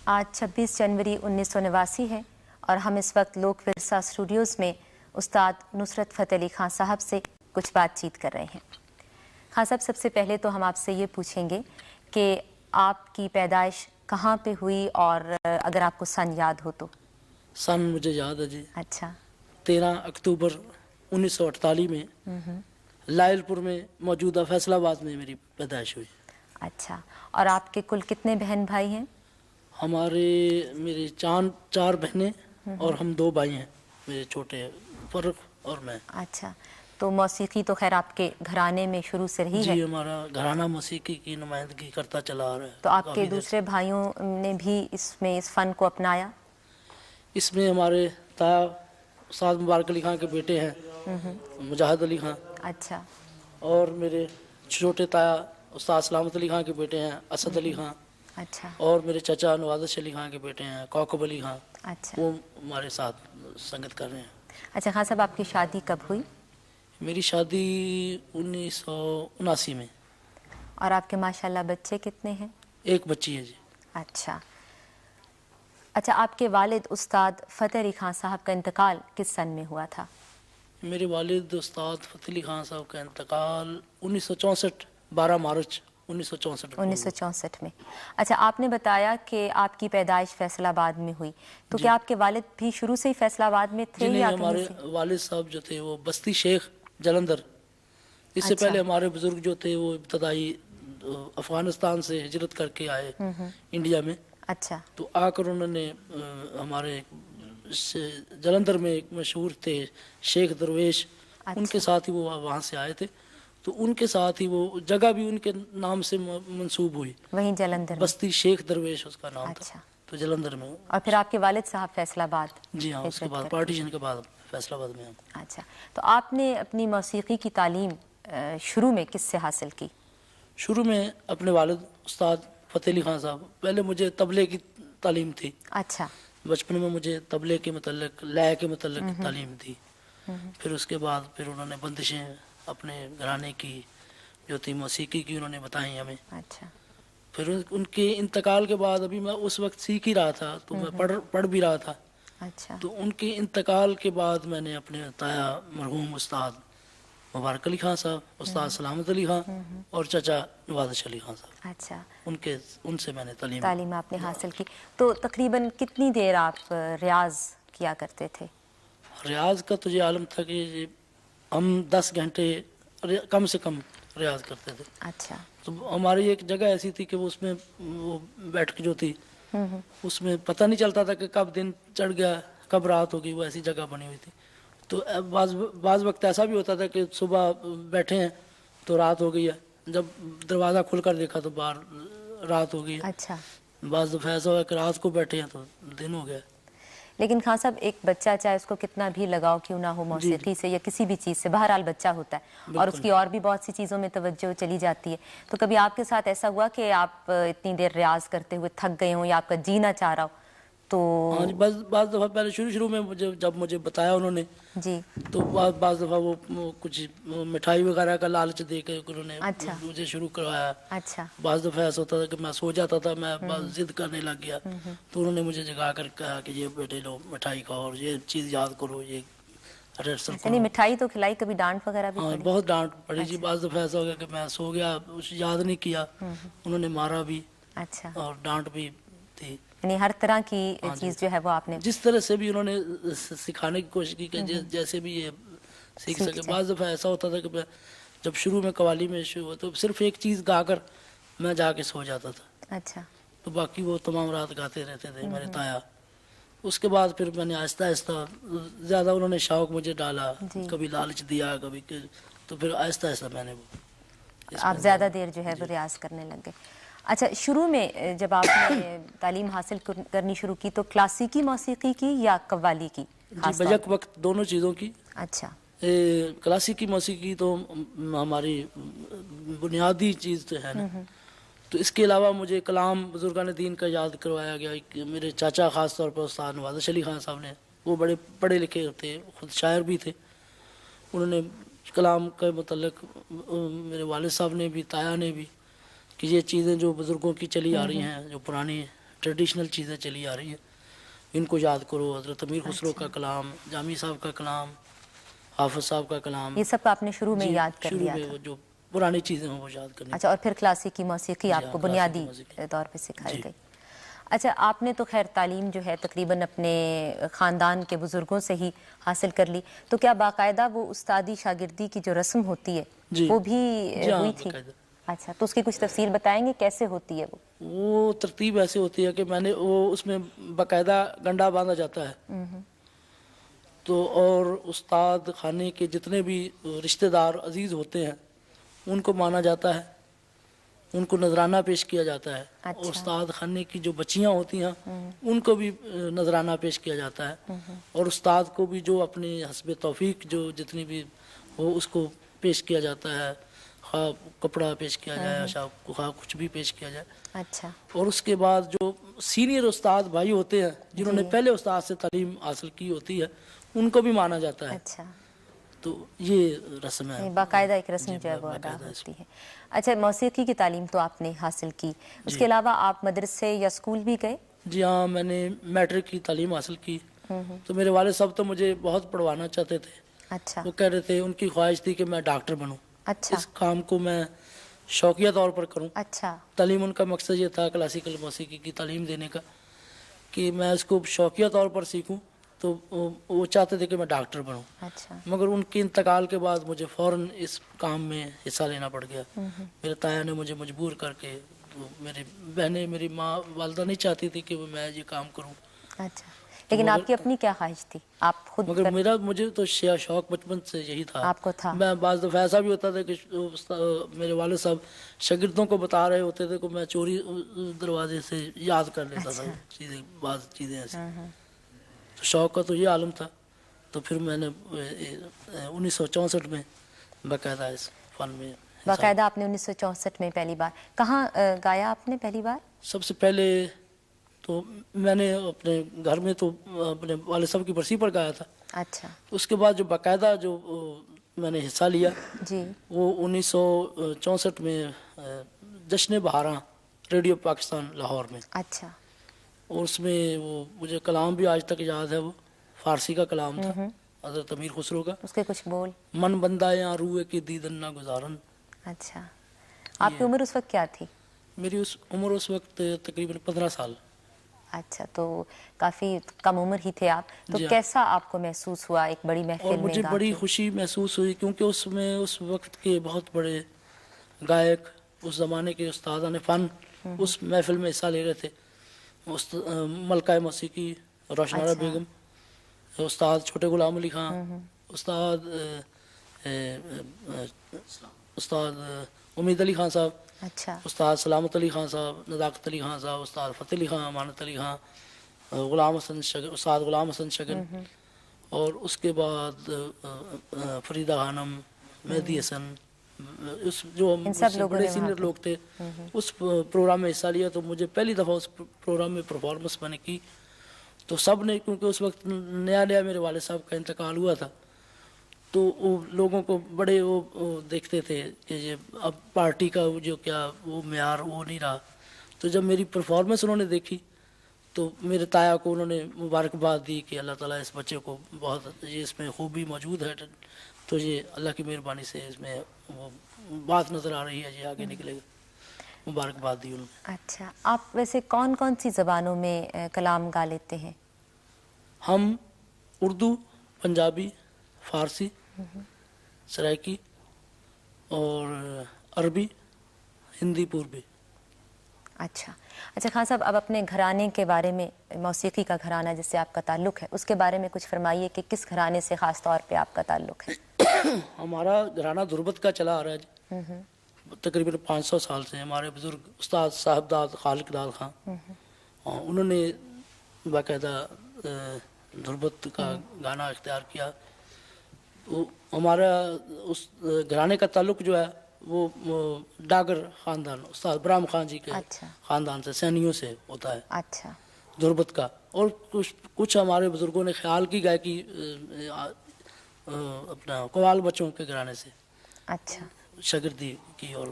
آج 26 جنوری 1989 ہے اور ہم اس وقت لوک ورثہ اسٹوڈیوز میں استاد نصرت فتح علی خان صاحب سے کچھ بات چیت کر رہے ہیں۔ خان صاحب، سب سے پہلے تو ہم آپ سے یہ پوچھیں گے کہ آپ کی پیدائش کہاں پہ ہوئی اور اگر آپ کو سن یاد ہو تو؟ سن مجھے یاد ہے جی، اچھا، 13 اکتوبر 1948 میں لائل پور میں موجودہ فیصل آباد میں میری پیدائش ہوئی۔ اچھا، اور آپ کے کل کتنے بہن بھائی ہیں؟ میری چار بہنیں اور ہم 2 بھائی ہیں، میرے چھوٹے فرق اور میں۔ اچھا، تو موسیقی تو خیر آپ کے گھرانے میں شروع سے رہی ہے؟ جی، ہمارا گھرانہ موسیقی کی نمائندگی کرتا چلا آ رہا ہے۔ تو آپ کے دوسرے بھائیوں نے بھی اس فن کو اپنایا؟ اس میں ہمارے تایا استاد مبارک علی خان کے بیٹے ہیں مجاہد علی خان، اچھا، اور میرے چھوٹے تایا استاد سلامت علی خان کے بیٹے ہیں اسد علی خان، اچھا، اور میرے چچا نوازش علی خان کے بیٹے ہیں کوکب علی خان، اچھا، وہ ہمارے ساتھ سنگت کر رہے ہیں۔ اچھا خان صاحب، آپ کی شادی کب ہوئی؟ میری شادی 1979 میں۔ اور آپ کے ماشاءاللہ بچے کتنے ہیں؟ 1 بچی ہے جی۔ اچھا، آپ کے والد استاد فتح علی خان صاحب کا انتقال کس سن میں ہوا تھا؟ میرے والد استاد فتح علی خان صاحب کا انتقال 1964 12 مارچ 1964 میں۔ اچھا، آپ نے بتایا کہ آپ کی پیدائش فیصل آباد میں ہوئی، تو کیا آپ کے والد بھی شروع سے ہی فیصل آباد میں تھے؟ جی نہیں، یا ہمارے والد صاحب جو تھے وہ بستی شیخ جلندھر، اس سے پہلے ہمارے بزرگ جو تھے وہ ابتدائی افغانستان سے ہجرت کر کے آئے انڈیا میں۔ اچھا، تو آ کر انہوں نے ہمارے جلندھر میں ایک مشہور تھے شیخ درویش، ان کے ساتھ ہی وہ وہاں سے آئے تھے، تو ان کے ساتھ ہی وہ جگہ بھی ان کے نام سے منسوب ہوئی، وہیں جلندھر، بستی شیخ درویش اس کا نام تھا، تو جلندھر میں۔ اور پھر آپ کے والد صاحب فیصل آباد؟ جی ہاں، اس کے بعد پارٹیشن کے بعد فیصل آباد میں ہم۔ اچھا، تو آپ نے اپنی موسیقی کی تعلیم شروع میں کس سے حاصل کی؟ شروع میں اپنے والد استاد فتح علی خان صاحب، پہلے مجھے طبلے کی تعلیم تھی۔ اچھا، بچپن میں مجھے طبلے کے متعلق، لے کے متعلق تعلیم تھی۔ پھر اس کے بعد پھر انہوں نے بندشیں اپنے گھرانے کی جو تھی موسیقی کی انہوں نے بتائیں ہمیں۔ اچھا، پھر ان کے انتقال کے بعد ابھی میں اس وقت سیکھ ہی رہا تھا، تو میں پڑھ بھی رہا تھا۔ اچھا، تو ان کے انتقال کے بعد میں نے اپنے تایا مرحوم استاد مبارک علی خان صاحب، استاد سلامت علی خان اور چچا نوازش علی خان صاحب، اچھا، ان سے میں نے تعلیم آپ نے حاصل کی۔ تو تقریباً کتنی دیر آپ ریاض کیا کرتے تھے؟ ریاض کا تو یہ عالم تھا کہ ہم 10 گھنٹے کم سے کم ریاض کرتے تھے۔ اچھا، تو ہماری ایک جگہ ایسی تھی کہ اس میں وہ بیٹھ جو تھی اس میں پتہ نہیں چلتا تھا کہ کب دن چڑھ گیا کب رات ہو گئی، وہ ایسی جگہ بنی ہوئی تھی۔ تو بعض وقت ایسا بھی ہوتا تھا کہ صبح بیٹھے ہیں تو رات ہو گئی ہے، جب دروازہ کھل کر دیکھا تو باہر رات ہو گئی ہے۔ اچھا، بعض دفعہ ایسا ہوا کہ رات کو بیٹھے ہیں تو دن ہو گیا۔ لیکن خان صاحب، ایک بچہ چاہے اس کو کتنا بھی لگاؤ کیوں نہ ہو موسیقی سے یا کسی بھی چیز سے، بہرحال بچہ ہوتا ہے اور اس کی اور بھی بہت سی چیزوں میں توجہ چلی جاتی ہے۔ تو کبھی آپ کے ساتھ ایسا ہوا کہ آپ اتنی دیر ریاض کرتے ہوئے تھک گئے ہوں یا آپ کا جینا چاہ رہا ہو؟ تو ہاں جی، بعض دفعہ پہلے شروع میں جب مجھے بتایا انہوں نے جی، تو بعض دفعہ وہ کچھ مٹھائی وغیرہ کا لالچ دے کے انہوں نے مجھے شروع کروایا۔ اچھا، بعض دفعہ ایسا ہوتا تھا کہ میں سو جاتا تھا، میں ضد کرنے لگ گیا، تو انہوں نے مجھے جگا کر کہا کہ یہ بیٹے لو مٹھائی کھاؤ اور یہ چیز یاد کرو، یہ ریہرسل کرو۔ یعنی مٹھائی تو کھلائی، کبھی ڈانٹ وغیرہ بھی؟ ہاں، بہت ڈانٹ پڑی جی۔ بعض دفعہ ایسا ہو گیا کہ میں سو گیا، یاد نہیں کیا، انہوں نے مارا بھی اور ڈانٹ بھی تھی۔ یعنی ہر طرح کی چیز جو ہے وہ آپ نے جس طرح سے بھی انہوں نے سکھانے کی کوشش کی کہ جیسے بھی یہ سیکھ سکے۔ بعض دفعہ ایسا ہوتا تھا کہ میں جب شروع میں قوالی میں شروع ہوا تو صرف ایک چیز گا کر میں جا کے سو جاتا تھا۔ اچھا، تو باقی وہ تمام رات گاتے رہتے تھے میرے تایا۔ اس کے بعد پھر میں نے آہستہ آہستہ زیادہ انہوں نے شوق مجھے ڈالا، کبھی لالچ دیا کبھی، تو پھر آہستہ آہستہ میں نے آپ زیادہ دیر جو ہے وہ ریاض کرنے لگ گئے۔ اچھا، شروع میں جب آپ نے تعلیم حاصل کرنی شروع کی تو کلاسیکی موسیقی کی یا قوالی کی؟ جی، بیک وقت دونوں چیزوں کی۔ اچھا، کلاسیکی موسیقی تو ہماری بنیادی چیز تو ہے نا، تو اس کے علاوہ مجھے کلام بزرگان دین کا یاد کروایا گیا کہ میرے چاچا خاص طور پر استاد نوازش علی خان صاحب نے، وہ بڑے پڑھے لکھے تھے، خود شاعر بھی تھے، انہوں نے کلام کے متعلق میرے والد صاحب نے بھی، تایا نے بھی، کہ یہ چیزیں جو بزرگوں کی چلی آ رہی ہیں، جو پرانی ٹریڈیشنل چیزیں چلی آ رہی ہیں، ان کو یاد کرو، حضرت امیر خسرو کا کلام، جامی صاحب کا کلام، حافظ صاحب کا کلام، یہ سب آپ نے شروع میں جی یاد کر شروع لیا میں تھا؟ وہ جو پرانی چیزیں ہیں وہ یاد کرنی۔ اچھا، اور پھر کلاسیکی موسیقی آپ ہاں، کو کلاسیکی بنیادی موسیقی۔ طور پہ سکھائی جی۔ گئی۔ اچھا، آپ نے تو خیر تعلیم جو ہے تقریباً اپنے خاندان کے بزرگوں سے ہی حاصل کر لی، تو کیا باقاعدہ وہ استادی شاگردی کی جو رسم ہوتی ہے جی وہ بھی جی ہاں ہوئی تھی؟ باقاعدہ۔ اچھا، تو اس کی کچھ تفصیل بتائیں گے کیسے ہوتی ہے وہ؟ وہ ترتیب ایسے ہوتی ہے کہ میں نے وہ اس میں باقاعدہ گنڈا باندھا جاتا ہے، تو اور استاد خانے کے جتنے بھی رشتہ دار عزیز ہوتے ہیں ان کو مانا جاتا ہے، ان کو نذرانہ پیش کیا جاتا ہے، اور اچھا۔ استاد خانے کی جو بچیاں ہوتی ہیں ان کو بھی نذرانہ پیش کیا جاتا ہے، اور استاد کو بھی جو اپنے حسب توفیق جو جتنی بھی وہ اس کو پیش کیا جاتا ہے، خواہ کپڑا پیش کیا جائے، خواہ کچھ بھی پیش کیا جائے۔ اچھا، اور اس کے بعد جو سینئر استاد بھائی ہوتے ہیں جنہوں نے پہلے استاد سے تعلیم حاصل کی ہوتی ہے ان کو بھی مانا جاتا ہے، اچھا، تو یہ رسم ہے، باقاعدہ ایک رسم جی جو ہے وہ ادا باقاعدہ ہوتی ہے۔ اچھا، موسیقی کی تعلیم تو آپ نے حاصل کی، اس کے علاوہ آپ مدرسے یا اسکول بھی گئے؟ جی ہاں، میں نے میٹرک کی تعلیم حاصل کی، تو میرے والد صاحب تو مجھے بہت پڑھوانا چاہتے تھے، اچھا وہ کہہ رہے تھے، ان کی خواہش تھی کہ میں ڈاکٹر بنوں، اچھا اس کام کو میں شوقیہ طور پر کروں۔ اچھا تعلیم ان کا مقصد یہ تھا کلاسیکل موسیقی کی تعلیم دینے کا کہ میں اس کو شوقیہ طور پر سیکھوں، تو وہ چاہتے تھے کہ میں ڈاکٹر بنوں، اچھا مگر ان کے انتقال کے بعد مجھے فوراً اس کام میں حصہ لینا پڑ گیا۔ میرے تایا نے مجھے مجبور کر کے، میری بہنیں، میری ماں والدہ نہیں چاہتی تھی کہ میں یہ کام کروں، اچھا، لیکن آپ کی اپنی کیا خواہش تھی؟ آپ خود مگر مجھے تو شوق بچپن سے یہی تھا۔ آپ کو تھا؟ میں بعض دفعہ ایسا بھی ہوتا تھا کہ میرے والد صاحب شاگردوں کو بتا رہے ہوتے تھے کہ میں چوری دروازے سے یاد کر لیتا تھا چیزیں، بعض چیزیں ایسی۔ تو شوق کا تو یہ عالم تھا، تو پھر میں نے 1964 میں باقاعدہ اس فن میں باقاعدہ آپ نے 1964 میں پہلی بار کہاں گایا آپ نے پہلی بار؟ سب سے پہلے تو میں نے اپنے گھر میں تو اپنے والد صاحب کی برسی پر گایا تھا، اچھا اس کے بعد جو باقاعدہ جو میں نے حصہ لیا جی، وہ 1964 میں جشن بہاراں ریڈیو پاکستان لاہور میں، اچھا اور اس میں وہ مجھے کلام بھی آج تک یاد ہے، وہ فارسی کا کلام تھا حضرت امیر خسرو کا، اس کے کچھ بول؟ من بندہ یا روئے کی دیدن نہ گزارن۔ اچھا، آپ کی عمر اس وقت کیا تھی؟ میری عمر اس وقت تقریباً 15 سال۔ اچھا، تو کافی کم عمر ہی تھے آپ، تو جی ہاں، کیسا آپ کو محسوس ہوا ایک بڑی اور محفل میں مجھے گا بڑی کے؟ خوشی محسوس ہوئی کیونکہ اس میں اس وقت کے بہت بڑے گائک، اس زمانے کے استادان فن اس محفل میں حصہ لے رہے تھے، ملکہ موسیقی روشنارہ بیگم، استاد چھوٹے غلام علی خان، استاد امید علی خان صاحب، اچھا استاد سلامت علی خان صاحب، نزاکت علی خان صاحب، استاد فتح علی خان، امانت علی خان، غلام حسن شگن، استاد غلام حسن شگن، اور اس کے بعد فریدہ خانم، مہدی حسن، اس جو مجھ سے بڑے سینئر لوگ تھے، اس پروگرام میں حصہ لیا۔ تو مجھے پہلی دفعہ اس پروگرام میں پرفارمنس میں نے کی، تو سب نے، کیونکہ اس وقت نیا نیا میرے والد صاحب کا انتقال ہوا تھا، تو وہ لوگوں کو بڑے وہ دیکھتے تھے کہ یہ اب پارٹی کا جو کیا وہ معیار وہ نہیں رہا۔ تو جب میری پرفارمنس انہوں نے دیکھی تو میرے تایا کو انہوں نے مبارکباد دی کہ اللہ تعالیٰ اس بچے کو بہت، یہ اس میں خوبی موجود ہے، تو یہ اللہ کی مہربانی سے اس میں وہ بات نظر آ رہی ہے، یہ آگے نکلے گا، مبارکباد دی انہوں نے۔ اچھا، آپ ویسے کون کون سی زبانوں میں کلام گا لیتے ہیں؟ ہم اردو، پنجابی، فارسی، سرائکی اور عربی، ہندی پوربی۔ اچھا اچھا، خان صاحب اب اپنے گھرانے کے بارے میں، موسیقی کا گھرانہ جس سے آپ کا تعلق ہے اس کے بارے میں کچھ فرمائیے کہ کس گھرانے سے خاص طور پہ آپ کا تعلق ہے؟ ہمارا گھرانہ دھربت کا چلا آ رہا ہے جی، تقریباً 500 سال سے۔ ہمارے بزرگ استاد صاحب داد خالق داد خان، انہوں نے باقاعدہ دھربت کا گانا اختیار کیا۔ ہمارا اس گھرانے کا تعلق جو ہے وہ ڈاگر خاندان، استاد برہم خان جی کے خاندان سے، سینیوں سے ہوتا ہے اچھا دھربت کا۔ اور کچھ ہمارے بزرگوں نے خیال کی گائکی اپنا قوال بچوں کے گھرانے سے اچھا شاگردی کی، اور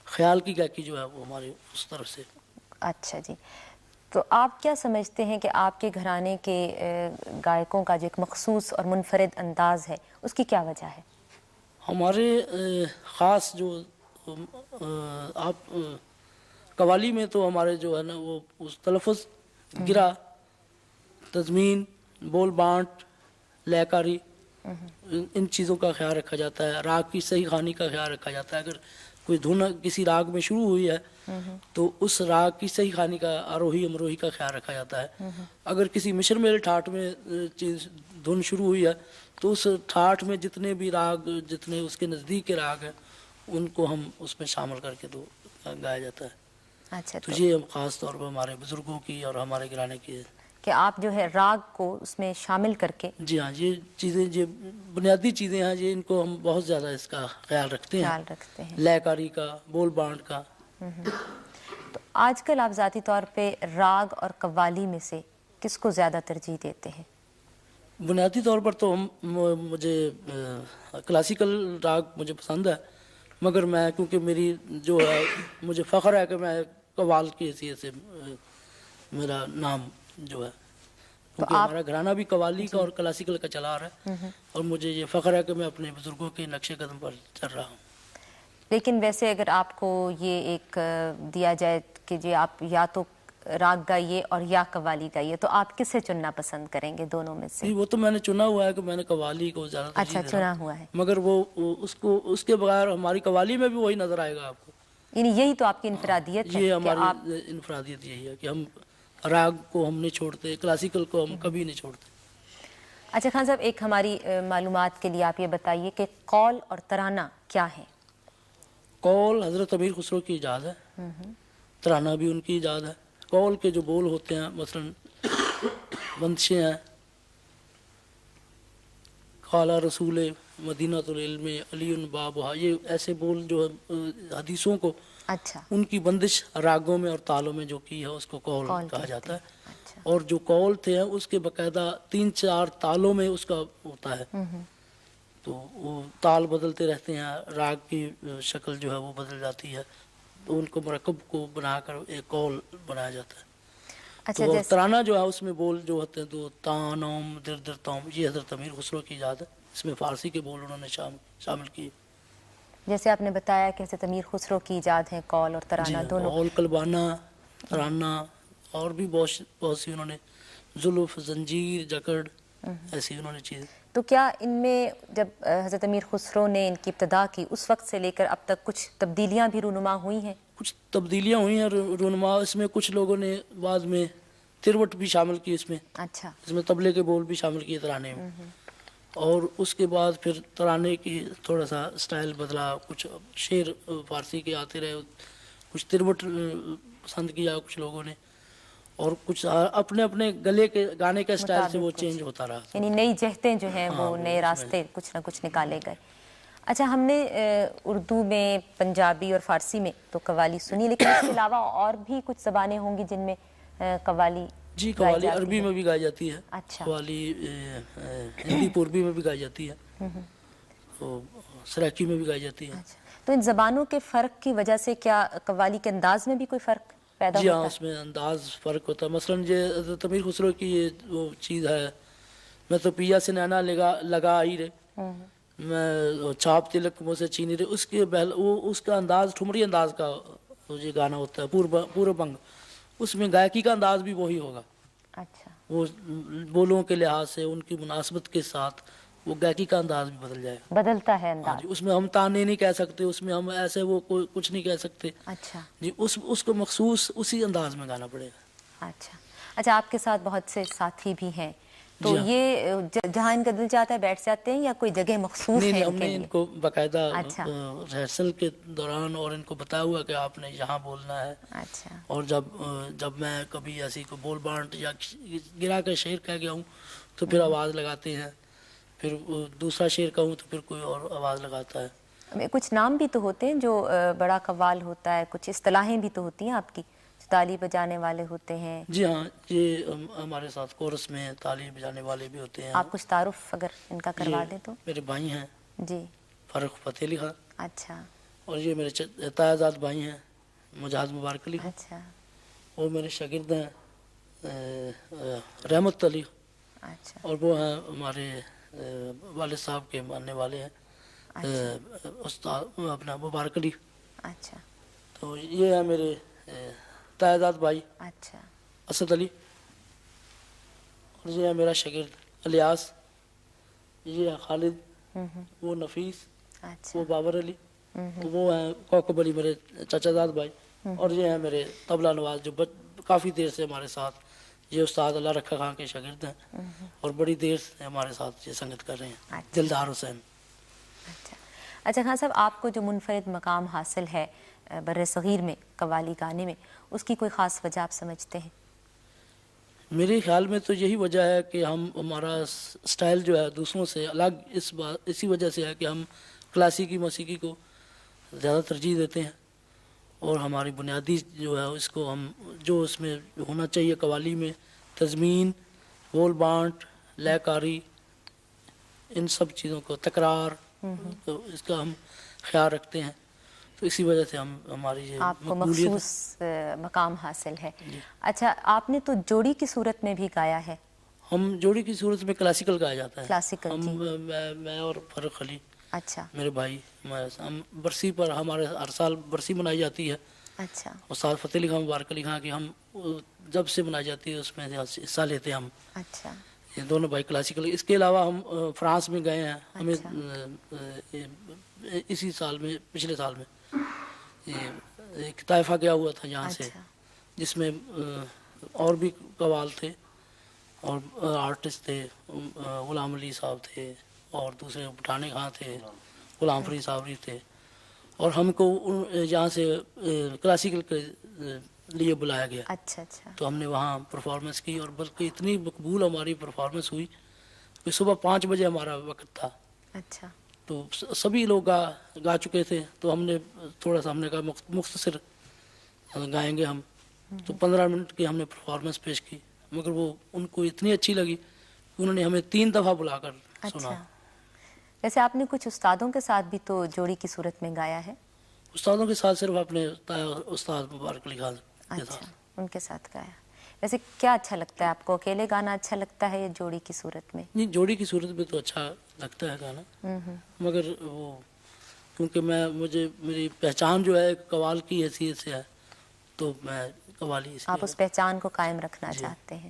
خیال کی گائکی جو ہے وہ ہمارے اس طرف سے۔ اچھا جی، تو آپ کیا سمجھتے ہیں کہ آپ کے گھرانے کے گائکوں کا جو ایک مخصوص اور منفرد انداز ہے اس کی کیا وجہ ہے؟ ہمارے خاص جو آپ قوالی میں تو ہمارے جو ہے نا وہ اس تلفظ، گرا، تضمین، بول بانٹ، لے کاری، ان چیزوں کا خیال رکھا جاتا ہے. راگ کی صحیح خوانی کا خیال رکھا جاتا ہے. اگر کوئی دھن کسی راگ میں شروع ہوئی ہے تو اس راگ کی صحیح خوانی کا، آروہی امروہی کا خیال رکھا جاتا ہے. اگر کسی مشر میل ٹھاٹ میں چیز دھن شروع ہوئی ہے تو اس ٹھاٹ میں جتنے بھی راگ، جتنے اس کے نزدیک کے راگ ہیں ان کو ہم اس میں شامل کر کے تو گایا جاتا ہے. اچھا، تو یہ خاص طور پر ہمارے بزرگوں کی اور ہمارے گھرانے کی ہے کہ آپ جو ہے راگ کو اس میں شامل کر کے. جی ہاں، یہ چیزیں جو بنیادی چیزیں ہیں یہ ان کو ہم بہت زیادہ اس کا خیال رکھتے ہیں، لے کاری کا، بول بانٹ کا. تو آج کل آپ ذاتی طور پہ راگ اور قوالی میں سے کس کو زیادہ ترجیح دیتے ہیں؟ بنیادی طور پر تو مجھے کلاسیکل راگ مجھے پسند ہے، مگر میں کیونکہ میری جو ہے مجھے فخر ہے کہ میں قوال کی حیثیت سے میرا نام جو ہے، کیونکہ ہمارا گھرانہ بھی قوالی کا اور کلاسیکل کا چلا آ رہا ہے اور مجھے یہ فخر ہے کہ میں اپنے بزرگوں کے نقش قدم پر چل رہا ہوں. لیکن ویسے اگر آپ کو یہ ایک دیا جائے کہ جی آپ یا تو راگ گائیے اور یا قوالی گائیے تو آپ کسے چننا پسند کریں گے دونوں میں سے؟ وہ تو میں نے چنا ہوا ہے کہ میں نے قوالی کو زیادہ ترجیح اچھا، چنا ہوا ہے. مگر وہ اس کے بغیر ہماری قوالی میں بھی وہی نظر آئے گا آپ کو. یعنی یہی تو آپ کی انفرادیت ہے یہ کہ آپ ہماری انفرادیت یہی ہے کہ ہم راگ کو ہم نہیں چھوڑتے، کلاسیکل کو ہم کبھی نہیں چھوڑتے. اچھا خان صاحب، ایک ہماری معلومات کے لیے آپ یہ بتائیے کہ قول اور ترانہ کیا ہے؟ قول حضرت امیر خسرو کی ایجاد ہے، ترانہ بھی ان کی ایجاد ہے. قول کے جو بول ہوتے ہیں مثلاً بندشیں ہیں، قال رسول مدینہ العلم علی بابھا، یہ ایسے بول جو حدیثوں کو اچھا ان کی بندش راگوں میں اور تالوں میں جو کی ہے اس کو قول کہا جاتا ہے. اور جو قول تھے ہیں اس کے باقاعدہ 3-4 تالوں میں اس کا ہوتا ہے، تو وہ تال بدلتے رہتے ہیں، راگ کی شکل جو ہے وہ بدل جاتی ہے، تو ان کو مرکب کو بنا کر ایک قول بنایا جاتا ہے. تو ترانہ جو ہے اس میں بول جو ہوتے ہیں تو تان اوم در در توم، یہ حضرت امیر خسرو کی ایجاد ہے. اس میں فارسی کے بول انہوں نے شامل کیے. جیسے آپ نے بتایا کہ حضرت امیر خسرو کی ایجاد ہے قول اور ترانہ دونوں. قول، قلبانہ، ترانہ اور بھی بہت سی انہوں نے، زلف، زنجیر، جکڑ، ایسی انہوں نے چیز. تو کیا ان میں جب حضرت امیر خسرو نے ان کی ابتدا کی اس وقت سے لے کر اب تک کچھ تبدیلیاں بھی رونما ہوئی ہیں؟ کچھ تبدیلیاں ہوئی ہیں رونما. اس میں کچھ لوگوں نے بعد میں تروٹ بھی شامل کی اس میں. اچھا. اس میں طبلے کے بول بھی شامل کیے ترانے میں. اور اس کے بعد پھر ترانے کی تھوڑا سا سٹائل بدلا، کچھ شعر فارسی کے آتے رہے، کچھ تروٹ پسند کیا کچھ لوگوں نے، اور کچھ اپنے اپنے گلے کے گانے کے سٹائل سے وہ چینج ہوتا رہا. یعنی نئی جہتیں جو ہیں وہ نئے راستے کچھ نہ کچھ نکالے گئے. اچھا، ہم نے اردو میں، پنجابی اور فارسی میں تو قوالی سنی، لیکن اس کے علاوہ اور بھی کچھ زبانیں ہوں گی جن میں قوالی؟ جی، قوالی عربی میں بھی گائی جاتی ہے. اچھا. قوالی ہندی پوربی میں بھی گائی جاتی ہے، سرائکی میں بھی گائی جاتی ہے. تو ان زبانوں کے فرق کی وجہ سے کیا قوالی کے انداز میں بھی کوئی فرق پیدا ہوتا ہے؟ جی ہاں، اس میں انداز فرق ہوتا ہے. مثلاً یہ حضرت امیر خسرو کی یہ وہ چیز ہے، میں تو پیا سے نینا لگا آئی رے، میں چھاپ تلک منہ سے چینی رے، اس کا انداز ٹھمری انداز کا یہ گانا ہوتا ہے، پورا بنگ. اس میں گائکی کا انداز بھی وہی ہوگا. اچھا. وہ بولوں کے لحاظ سے ان کی مناسبت کے ساتھ وہ گائکی کا انداز بھی بدل جائے گا، بدلتا ہے انداز. اس میں ہم تانے نہیں کہہ سکتے، اس میں ہم ایسے وہ کچھ نہیں کہہ سکتے. اچھا جی، اس کو مخصوص اسی انداز میں گانا پڑے گا. اچھا، آپ کے ساتھ بہت سے ساتھی بھی ہیں، تو یہ جہاں ان کا دل چاہتا ہے بیٹھ جاتے ہیں یا کوئی جگہ مخصوص ہے؟ نہیں، ہم نے ان کو باقاعدہ ریہرسل کے دوران اور ان کو بتایا ہوا کہ آپ نے یہاں بولنا ہے. اچھا. اور جب میں کبھی ایسی کو بول بانٹ یا گرا کر شعر کہہ گیا ہوں تو پھر آواز لگاتے ہیں، پھر دوسرا شعر کہوں تو پھر کوئی اور آواز لگاتا ہے. کچھ نام بھی تو ہوتے ہیں جو بڑا قوال ہوتا ہے، کچھ اصطلاحیں بھی تو ہوتی ہیں آپ کی، تالی بجانے والے ہوتے ہیں. جی ہاں، یہ ہمارے ساتھ کورس میں تالی بجانے والے بھی ہوتے ہیں. آپ کچھ تعارف اگر ان کا کروا دیں تو. میرے بھائی ہیں جی، فرق فتح علی خان. اچھا. اور یہ میرے تایازاد بھائی ہیں، مجاہد مبارک علی. اچھا. وہ میرے شاگرد ہیں رحمت علی، اچھا اور وہ ہیں ہمارے والد صاحب کے ماننے والے ہیں استاد اپنا مبارک علی. اچھا تو یہ ہے میرے تائیداد بھائی اچھا اسد علی، اور یہ ہے میرا شاگرد الیاس، یہ ہے خالد، وہ نفیس، اچھا وہ بابر علی، وہ ہیں کوکب علی میرے چچا زاد بھائی، اور یہ ہیں میرے طبلہ نواز جو کافی دیر سے ہمارے ساتھ، یہ استاد اللہ رکھا خان کے شاگرد ہیں اور بڑی دیر سے ہمارے ساتھ یہ سنگت کر رہے ہیں. اچھا. دلدار حسین. اچھا خان صاحب، آپ کو جو منفرد مقام حاصل ہے بر صغیر میں قوالی گانے میں، اس کی کوئی خاص وجہ آپ سمجھتے ہیں؟ میرے خیال میں تو یہی وجہ ہے کہ ہمارا سٹائل جو ہے دوسروں سے الگ اسی وجہ سے ہے کہ ہم کلاسیکی موسیقی کو زیادہ ترجیح دیتے ہیں، اور ہماری بنیادی جو ہے اس کو ہم جو اس میں ہونا چاہیے قوالی میں تضمین، بول بانٹ، لے کاری، ان سب چیزوں کو تکرار، تو اس کا ہم خیال رکھتے ہیں، تو اسی وجہ سے ہماری یہ آپ کو مقبولیت مخصوص مقام حاصل ہے. اچھا، آپ نے تو جوڑی کی صورت میں بھی گایا ہے. ہم جوڑی کی صورت میں کلاسیکل گایا جاتا ہے. کلاسیکل، ہم جی. میں اور فرق علی اچھا میرے بھائی، ہم برسی پر ہمارے ہر سال برسی منائی جاتی ہے. اچھا استاد فتح علی خان مبارک علی خان کی ہم جب سے منائی جاتی ہے اس میں حصہ لیتے ہیں ہم. اچھا یہ دونوں بھائی کلاسیکل. اس کے علاوہ ہم فرانس میں گئے ہیں. ہمیں اسی سال میں، پچھلے سال میں ایک طائفہ گیا ہوا تھا یہاں سے، اچھا جس میں اور بھی قوال تھے اور آرٹسٹ تھے. غلام علی صاحب تھے اور دوسرے پٹھانے خان تھے، غلام فرید صابری تھے، اور ہم کو یہاں سے کلاسیکل کے لیے بلایا گیا. اچھا اچھا تو ہم نے وہاں پرفارمنس کی، اور بلکہ اتنی مقبول ہماری پرفارمنس ہوئی کہ صبح 5 بجے ہمارا وقت تھا. اچھا تو سبھی لوگ گا چکے تھے، تو ہم نے تھوڑا سا ہم نے کہا مختصر گائیں گے ہم. تو 15 منٹ کی ہم نے پرفارمنس پیش کی، مگر وہ ان کو اتنی اچھی لگی کہ انہوں نے ہمیں 3 دفعہ بلا کر سنا. اچھا. ویسے آپ نے کچھ استادوں کے ساتھ بھی تو جوڑی کی صورت میں گایا ہے؟ استادوں کے ساتھ صرف اپنے استاد مبارک علی خان کے اچھا، ساتھ. ان کے ساتھ گایا. ویسے کیا اچھا لگتا ہے آپ کو، اکیلے گانا اچھا لگتا ہے یا جوڑی کی صورت میں؟ نہیں، جوڑی کی صورت میں تو اچھا لگتا ہے گانا، مگر وہ کیونکہ میری پہچان جو ہے قوال کی حیثیت سے ہے، تو میں قوالی اس آپ لیے. اس پہچان کو قائم رکھنا چاہتے ہیں.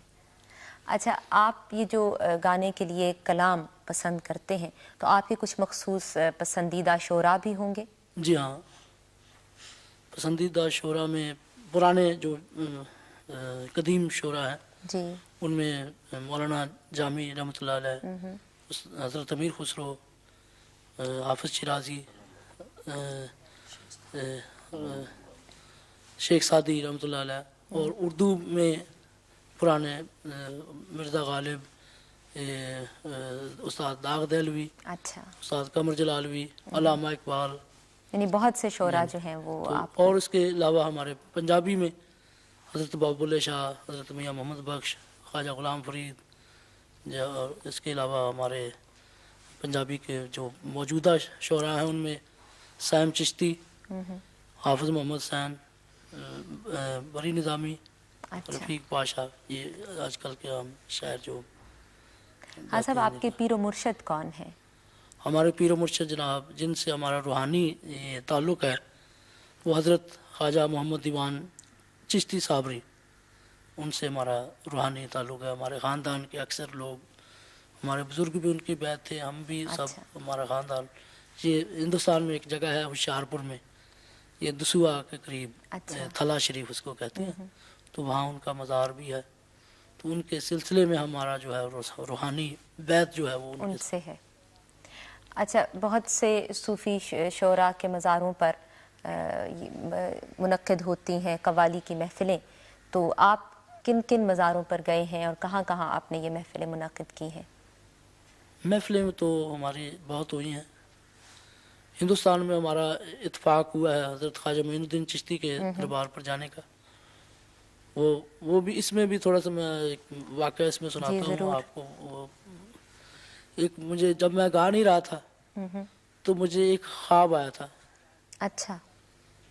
اچھا، آپ یہ جو گانے کے لیے کلام پسند کرتے ہیں، تو آپ کے کچھ مخصوص پسندیدہ شعراء بھی ہوں گے؟ جی ہاں، پسندیدہ شعراء میں پرانے جو قدیم شعراء ہیں جی. ان میں مولانا جامی رحمۃ اللہ علیہ، حضرت امیر خسرو، حافظ شیرازی، شیخ سعدی رحمۃ اللہ علیہ، اور اردو میں پرانے مرزا غالب، استاد داغ دہلوی، اچھا، استاد قمر جلالوی، علامہ اقبال. یعنی بہت سے شعراء جو ہیں وہ تو آپ کو. اور اس کے علاوہ ہمارے پنجابی میں حضرت باب اللہ شاہ، حضرت میاں محمد بخش، خواجہ غلام فرید، اور اس کے علاوہ ہمارے پنجابی کے جو موجودہ شعراء ہیں ان میں سائم چشتی، حافظ محمد حسین، بری نظامی، اچھا. رفیق پاشا، یہ آج کل کے ہم شاعر جو. ہاں صاحب، آپ کے پیر و مرشد کون ہیں؟ ہمارے پیر و مرشد جناب جن سے ہمارا روحانی تعلق ہے وہ حضرت خواجہ محمد دیوان چشتی صابری، ان سے ہمارا روحانی تعلق ہے. ہمارے خاندان کے اکثر لوگ، ہمارے بزرگ بھی ان کی بیعت تھے، ہم بھی سب، ہمارا خاندان. یہ ہندوستان میں ایک جگہ ہے ہوشیارپور میں، یہ دسوا کے قریب، تھلا شریف اس کو کہتے ہیں، تو وہاں ان کا مزار بھی ہے. تو ان کے سلسلے میں ہمارا جو ہے روحانی بیعت جو ہے وہ ان سے ہے. اچھا، بہت سے صوفی شعراء کے مزاروں پر منعقد ہوتی ہیں قوالی کی محفلیں، تو آپ کن کن مزاروں پر گئے ہیں اور کہاں کہاں آپ نے یہ محفلیں منعقد کی ہیں؟ محفلیں تو ہماری بہت ہوئی ہیں. ہندوستان میں ہمارا اتفاق ہوا ہے حضرت خواجہ معین الدین چشتی کے دربار پر جانے کا. وہ بھی اس میں بھی تھوڑا سا میں ایک واقعہ اس میں سناتا ہوں آپ کو. ایک مجھے جب میں گا نہیں رہا تھا تو مجھے ایک خواب آیا تھا. اچھا.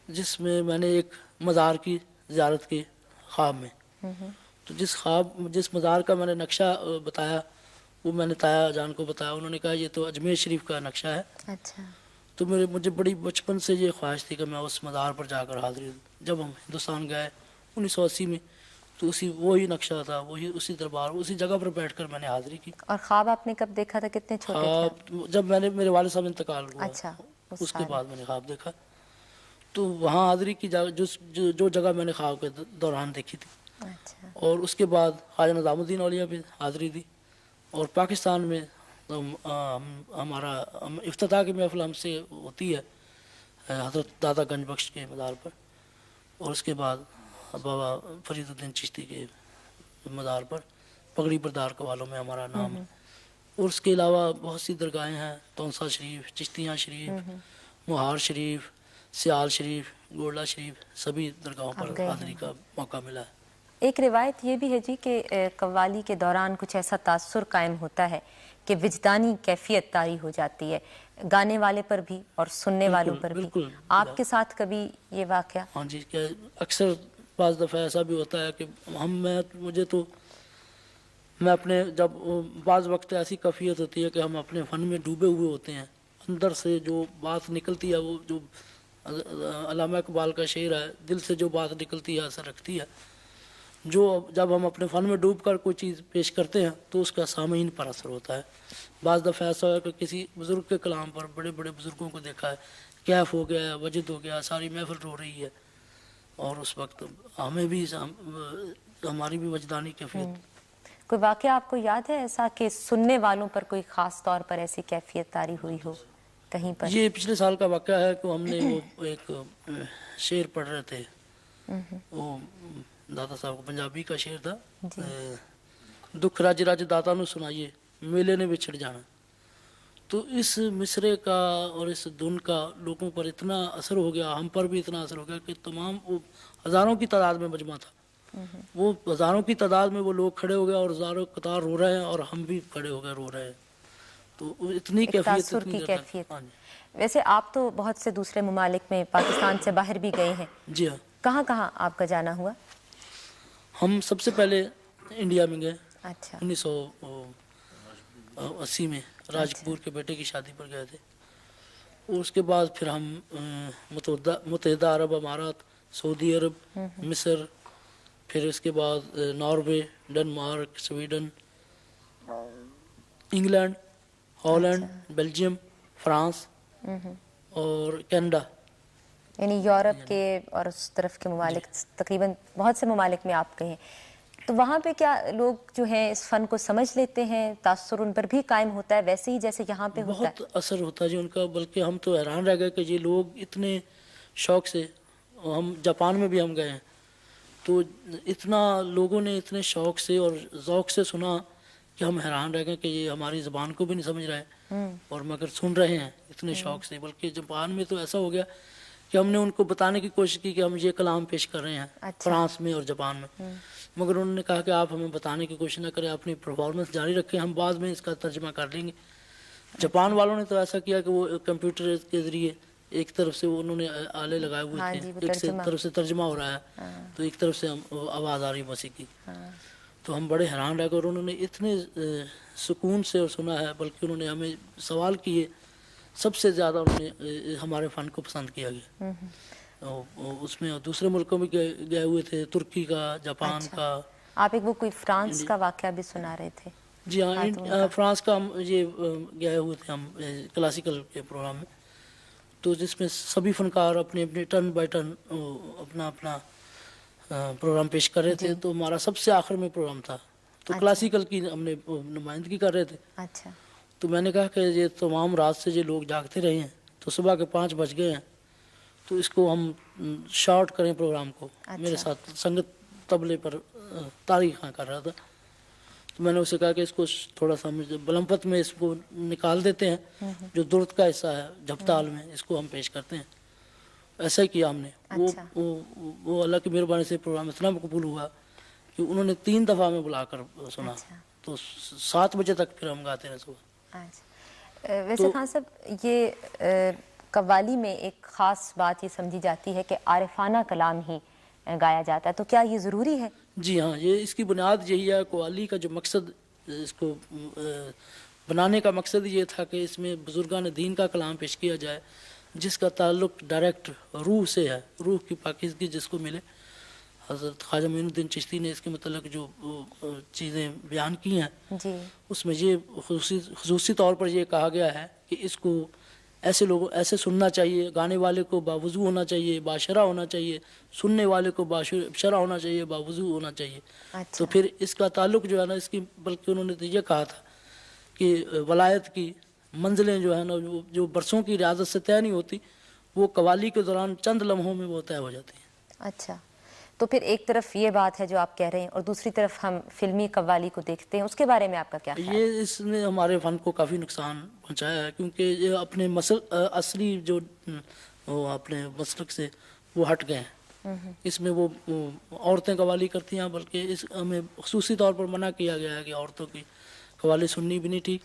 جس میں میں نے ایک مزار کی زیارت کی خواب میں. تو جس مزار کا میں نے نقشہ بتایا وہ میں نے تایا جان کو بتایا. انہوں نے کہا یہ تو اجمیر شریف کا نقشہ ہے. اچھا. تو مجھے بڑی بچپن سے یہ خواہش تھی کہ میں اس مزار پر جا کر حاضری دوں. جب ہم ہندوستان گئے 1980 میں تو وہی نقشہ تھا, اسی دربار اسی جگہ پر بیٹھ کر میں نے حاضری کی. اور خواب آپ نے کب دیکھا تھا, کتنے چھوٹے تھے آپ؟ خواب جب میرے والد صاحب انتقال ہوا, اچھا, اس کے بعد میں نے خواب دیکھا. تو وہاں حاضری کی جو جگہ میں نے خواب کے دوران دیکھی تھی. اچھا. اور اس کے بعد خواجہ نظام الدین اولیاء بھی حاضری دی. اور پاکستان میں ہمارا افتتاح کی محفل ہم سے ہوتی ہے حضرت دادا گنج بخش کے مزار پر, اور اس کے بعد بابا فرید الدین چشتی کے مزار پر پگڑی بردار قوالوں میں ہمارا نام ہے. اور اس کے علاوہ بہت سی درگاہیں ہیں, تونسا شریف, چشتیاں شریف, مہار شریف, سیال شریف, گولڈا شریف, سبھی درگاہوں پر حاضری کا موقع ملا ہے. ایک روایت یہ بھی ہے جی کہ قوالی کے دوران کچھ ایسا تاثر قائم ہوتا ہے کہ وجدانی کیفیت طاری ہو جاتی ہے, گانے والے پر بھی اور سننے والوں پر بھی. آپ کے ساتھ کبھی یہ واقعہ؟ ہاں جی, کہ اکثر بعض دفعہ ایسا بھی ہوتا ہے کہ میں اپنے جب بعض وقت ایسی کیفیت ہوتی ہے کہ ہم اپنے فن میں ڈوبے ہوئے ہوتے ہیں, اندر سے جو بات نکلتی ہے وہ جو علامہ اقبال کا شعر ہے, دل سے جو بات نکلتی ہے اثر رکھتی ہے. جب ہم اپنے فن میں ڈوب کر کوئی چیز پیش کرتے ہیں تو اس کا سامعین پر اثر ہوتا ہے. بعض دفعہ ایسا ہے کہ کسی بزرگ کے کلام پر, بڑے بڑے بزرگوں کو دیکھا ہے, کیف ہو گیا, وجد ہو گیا, ساری محفل رو رہی ہے, اور اس وقت ہمیں بھی ہماری بھی وجدانی کیفیت. کوئی واقعہ آپ کو یاد ہے ایسا کہ سننے والوں پر کوئی خاص طور پر ایسی کیفیت طاری ہوئی ہو کہیں پر؟ یہ پچھلے سال کا واقعہ ہے کہ ہم نے وہ ایک شعر پڑھ رہے تھے, وہ داتا صاحب کو پنجابی کا شعر تھا, دکھ رج رج داتا نو سنائیے میلے نے بچھڑ جانا. تو اس مصرے کا اور اس دھن کا لوگوں پر اتنا اثر ہو گیا, ہم پر بھی اتنا اثر ہو گیا کہ تمام وہ ہزاروں کی تعداد میں مجمع تھا, وہ ہزاروں کی تعداد میں وہ لوگ کھڑے ہو گئے اور ہزاروں قطار رو رہے ہیں اور ہم بھی کھڑے ہو گئے رو رہے ہیں. تو اتنی تاثر کی کیفیت. ویسے آپ تو بہت سے دوسرے ممالک میں پاکستان سے باہر بھی گئے ہیں. جی ہاں. کہاں کہاں آپ کا جانا ہوا؟ ہم سب سے پہلے انڈیا میں گئے. اچھا. 1980 میں راج کپور کے بیٹے کی شادی پر گئے تھے. اور اس کے بعد پھر ہم متحدہ عرب امارات, سعودی عرب, مصر, پھر اس کے بعد Norway, Denmark, Sweden, England, Holland, Belgium, France اور کینیڈا. یعنی یورپ کے اور اس طرف کے ممالک, تقریباً بہت سے ممالک میں آپ گئے ہیں. تو وہاں پہ کیا لوگ جو ہیں اس فن کو سمجھ لیتے ہیں, تاثر ان پر بھی قائم ہوتا ہے ویسے ہی جیسے یہاں پہ ہوتا ہے؟ بہت اثر ہوتا ہے جی ان کا, بلکہ ہم تو حیران رہ گئے کہ یہ لوگ اتنے شوق سے, ہم جاپان میں بھی ہم گئے ہیں تو اتنا لوگوں نے اتنے شوق سے اور ذوق سے سنا کہ ہم حیران رہ گئے کہ یہ ہماری زبان کو بھی نہیں سمجھ رہے اور مگر سن رہے ہیں اتنے شوق سے. بلکہ جاپان میں تو ایسا ہو گیا کہ ہم نے ان کو بتانے کی کوشش کی کہ ہم یہ کلام پیش کر رہے ہیں فرانس میں اور جاپان میں, مگر انہوں نے کہا کہ آپ ہمیں بتانے کی کوشش نہ کریں, اپنی پرفارمنس جاری رکھیں, ہم بعد میں اس کا ترجمہ کر لیں گے. جاپان والوں نے تو ایسا کیا کہ وہ کمپیوٹر کے ذریعے ایک طرف سے انہوں نے آلے لگائے ہوئے تھے, ایک طرف سے ترجمہ ہو رہا ہے تو ایک طرف سے آواز آ رہی موسیقی. تو ہم بڑے حیران رہ گئے اور انہوں نے اتنے سکون سے سنا ہے, بلکہ انہوں نے ہمیں سوال کیے, سب سے زیادہ انہوں نے ہمارے فن کو پسند کیا گیا. اس میں دوسرے ملکوں میں گئے ہوئے تھے, ترکی کا, جاپان کا. آپ ایک وہ کوئی فرانس کا واقعہ بھی سنا رہے تھے؟ جی ہاں, فرانس کا ہم یہ گئے ہوئے تھے ہم کلاسیکل کے پروگرام میں, تو جس میں سبھی فنکار اپنے اپنے ٹرن بائی ٹرن اپنا اپنا پروگرام پیش کر رہے تھے. تو ہمارا سب سے آخر میں پروگرام تھا تو کلاسیکل کی ہم نے نمائندگی کر رہے تھے. اچھا. تو میں نے کہا کہ یہ تمام رات سے جو لوگ جاگتے رہے ہیں تو صبح کے 5 بج گئے ہیں, تو اس کو ہم شارٹ کریں پروگرام کو. میرے ساتھ سنگت طبلے پر تاریخ کر رہا تھا, تو میں نے اسے کہا کہ اس کو تھوڑا سا بلمپت میں اس کو نکال دیتے ہیں, جو درد کا حصہ ہے جھپتال میں اس کو ہم پیش کرتے ہیں. ایسا ہی کیا ہم نے. وہ اللہ کی مہربانی سے پروگرام اتنا مقبول ہوا کہ انہوں نے 3 دفعہ میں بلا کر سنا, تو 7 بجے تک پھر ہم گاتے رہے صبح. ویسے خان صاحب یہ قوالی میں ایک خاص بات یہ سمجھی جاتی ہے کہ عارفانہ کلام ہی گایا جاتا ہے، تو کیا یہ ضروری ہے؟ جی ہاں، یہ اس کی بنیاد یہی ہے. قوالی کا جو مقصد، اس کو بنانے کا مقصد یہ تھا کہ اس میں بزرگان دین کا کلام پیش کیا جائے، جس کا تعلق ڈائریکٹ روح سے ہے، روح کی پاکیزگی جس کو ملے. حضرت خواجہ معین الدین چشتی نے اس کے متعلق جو چیزیں بیان کی ہیں، جی اس میں یہ خصوصی طور پر یہ کہا گیا ہے کہ اس کو ایسے سننا چاہیے، گانے والے کو باوضو ہونا چاہیے، باشرہ ہونا چاہیے، سننے والے کو باشرہ ہونا چاہیے، باوضو ہونا چاہیے. اچھا. تو پھر اس کا تعلق جو ہے نا، اس کی بلکہ انہوں نے تو یہ کہا تھا کہ ولایت کی منزلیں جو ہے نا، جو برسوں کی ریاضت سے طے نہیں ہوتی، وہ قوالی کے دوران چند لمحوں میں وہ طے ہو جاتی ہیں. اچھا، تو پھر ایک طرف یہ بات ہے جو آپ کہہ رہے ہیں، اور دوسری طرف ہم فلمی قوالی کو دیکھتے ہیں، اس کے بارے میں آپ کا کیا خیال ہے؟ یہ اس نے ہمارے فن کو کافی نقصان پہنچایا ہے، کیونکہ یہ اپنے اصلی جو وہ اپنے مسلک سے وہ ہٹ گئے ہیں. اس میں وہ عورتیں قوالی کرتی ہیں، بلکہ ہمیں خصوصی طور پر منع کیا گیا ہے کہ عورتوں کی قوالی سننی بھی نہیں ٹھیک،